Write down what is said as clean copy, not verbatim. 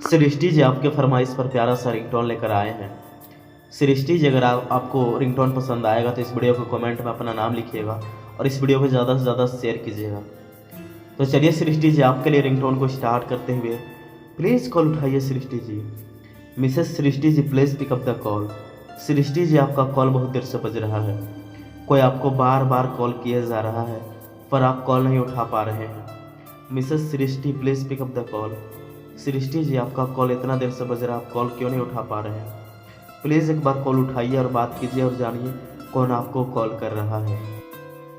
सृष्टि जी आपके फरमाइश पर प्यारा सा रिंगटोन लेकर आए हैं। सृष्टि जी, अगर आपको रिंगटोन पसंद आएगा तो इस वीडियो को कमेंट में अपना नाम लिखिएगा और इस वीडियो को ज़्यादा से ज़्यादा शेयर कीजिएगा। तो चलिए सृष्टि जी, आपके लिए रिंगटोन को स्टार्ट करते हुए प्लीज़ कॉल उठाइए Srishti ji. Mrs Srishti ji, please pick up the call. Srishti ji, आपका कॉल बहुत देर से बज रहा है। कोई आपको बार बार कॉल किया जा रहा है पर आप कॉल नहीं उठा पा रहे हैं। Mrs Srishti, please pick up the call. Srishti ji, आपका कॉल इतना देर से बज रहा है, आप कॉल क्यों नहीं उठा पा रहे हैं? प्लीज़ एक बार कॉल उठाइए और बात कीजिए और जानिए कौन आपको कॉल कर रहा है।